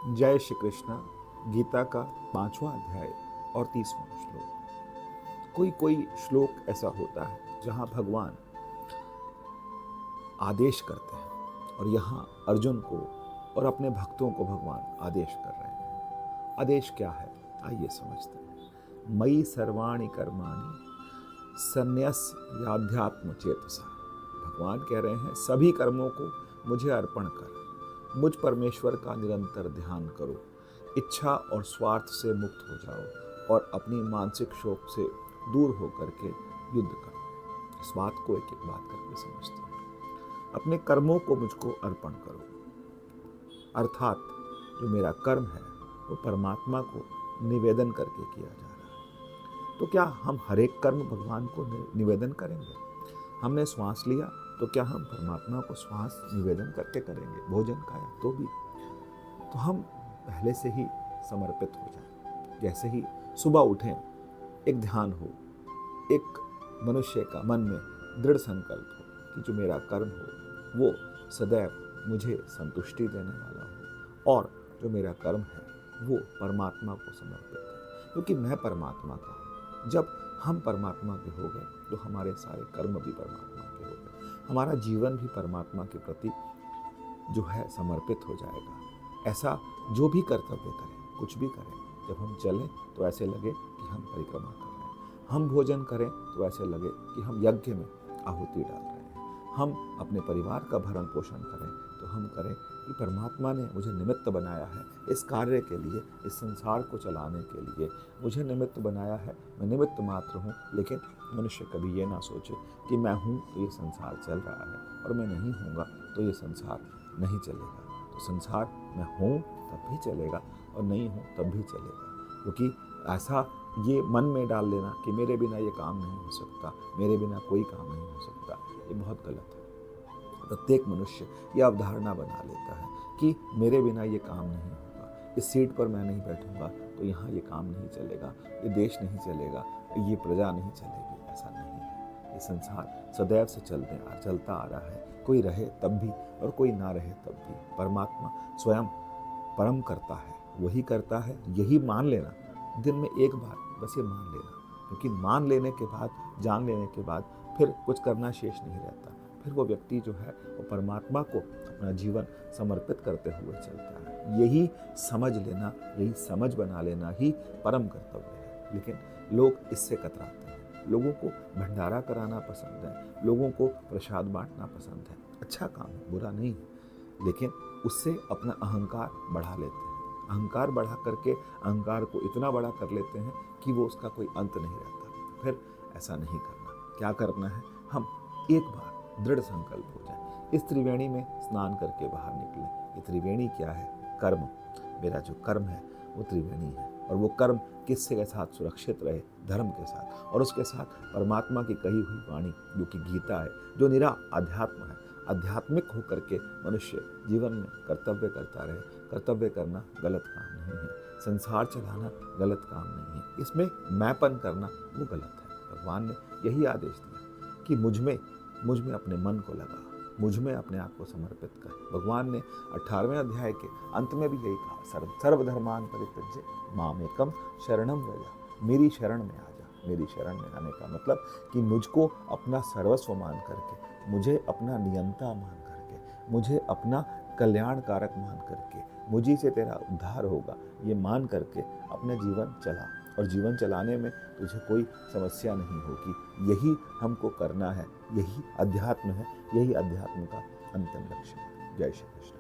जय श्री कृष्ण। गीता का 5वां अध्याय और 30वां श्लोक। कोई कोई श्लोक ऐसा होता है जहाँ भगवान आदेश करते हैं और यहाँ अर्जुन को और अपने भक्तों को भगवान आदेश कर रहे हैं। आदेश क्या है, आइए समझते हैं। मयि सर्वाणि कर्माणि संन्यस्याध्यात्म चेतसा। भगवान कह रहे हैं सभी कर्मों को मुझे अर्पण कर, मुझ परमेश्वर का निरंतर ध्यान करो, इच्छा और स्वार्थ से मुक्त हो जाओ और अपनी मानसिक शोक से दूर होकर के युद्ध करो। इस बात को एक एक बात करके समझते हैं। अपने कर्मों को मुझको अर्पण करो, अर्थात जो मेरा कर्म है वो परमात्मा को निवेदन करके किया जा रहा है। तो क्या हम हर एक कर्म भगवान को निवेदन करेंगे? हमने श्वास लिया तो क्या हम परमात्मा को श्वास निवेदन करके करेंगे? भोजन खाया तो भी। तो हम पहले से ही समर्पित हो जाएं। जैसे ही सुबह उठें, एक ध्यान हो, एक मनुष्य का मन में दृढ़ संकल्प हो कि जो मेरा कर्म हो वो सदैव मुझे संतुष्टि देने वाला हो और जो मेरा कर्म है वो परमात्मा को समर्पित है, क्योंकि मैं परमात्मा का हूँ। जब हम परमात्मा के हो गए तो हमारे सारे कर्म भी परमात्मा के हो गए, हमारा जीवन भी परमात्मा के प्रति जो है समर्पित हो जाएगा। ऐसा जो भी कर्तव्य करें, कुछ भी करें, जब हम चलें तो ऐसे लगे कि हम परिक्रमा कर रहे हैं, हम भोजन करें तो ऐसे लगे कि हम यज्ञ में आहुति डाल रहे हैं, हम अपने परिवार का भरण पोषण करें तो हम करें कि परमात्मा ने मुझे निमित्त बनाया है इस कार्य के लिए, इस संसार को चलाने के लिए मुझे निमित्त बनाया है। मैं निमित्त मात्र हूँ, लेकिन मनुष्य कभी ये ना सोचे कि मैं हूँ तो ये संसार चल रहा है और मैं नहीं हूँगा तो ये संसार नहीं चलेगा। तो संसार में हूँ तब भी चलेगा और नहीं हूँ तब भी चलेगा, क्योंकि ऐसा ये मन में डाल लेना कि मेरे बिना ये काम नहीं हो सकता, मेरे बिना कोई काम नहीं हो सकता, ये बहुत गलत है। प्रत्येक मनुष्य ये अवधारणा बना लेता है कि मेरे बिना ये काम नहीं होगा, इस सीट पर मैं नहीं बैठूंगा तो यहाँ ये काम नहीं चलेगा, ये देश नहीं चलेगा, ये प्रजा नहीं चलेगी। ऐसा नहीं है। ये संसार सदैव से चलता आ रहा है, कोई रहे तब भी और कोई ना रहे तब भी। परमात्मा स्वयं परम करता है, वही करता है, यही मान लेना। दिन में एक बार बस ये मान लेना, क्योंकि मान लेने के बाद, जान लेने के बाद फिर कुछ करना शेष नहीं रहता। फिर वो व्यक्ति जो है वो परमात्मा को अपना जीवन समर्पित करते हुए चलता है। यही समझ लेना, यही समझ बना लेना ही परम कर्तव्य है। लेकिन लोग इससे कतराते हैं। लोगों को भंडारा कराना पसंद है, लोगों को प्रसाद बांटना पसंद है। अच्छा काम है, बुरा नहीं है, लेकिन उससे अपना अहंकार बढ़ा लेते हैं। अहंकार बढ़ा करके अहंकार को इतना बड़ा कर लेते हैं कि वो उसका कोई अंत नहीं रहता। फिर ऐसा नहीं करना। क्या करना है? हम एक बार दृढ़ संकल्प हो जाए, इस त्रिवेणी में स्नान करके बाहर निकले। ये त्रिवेणी क्या है? कर्म। मेरा जो कर्म है वो त्रिवेणी है, और वो कर्म किससे के साथ सुरक्षित रहे? धर्म के साथ, और उसके साथ परमात्मा की कही हुई वाणी जो कि गीता है, जो निरा अध्यात्म है। आध्यात्मिक होकर के मनुष्य जीवन में कर्तव्य करता रहे। कर्तव्य करना गलत काम नहीं है, संसार चलाना गलत काम नहीं है, इसमें मैंपन करना वो गलत है। भगवान ने यही आदेश दिया कि मुझ में अपने मन को लगा, मुझ में अपने आप को समर्पित कर। भगवान ने 18वें अध्याय के अंत में भी यही कहा, सर्वधर्मान परित्यज्य मामेकम शरणम व्रज। मेरी शरण में आ जा। मेरी शरण में आने का मतलब कि मुझको अपना सर्वस्व मान करके, मुझे अपना नियंता मान करके, मुझे अपना कल्याण कारक मान करके, मुझी से तेरा उद्धार होगा, ये मान करके अपने जीवन चला, और जीवन चलाने में तुझे कोई समस्या नहीं होगी। यही हमको करना है, यही अध्यात्म है, यही अध्यात्म का अंतिम लक्ष्य है। जय श्री कृष्ण।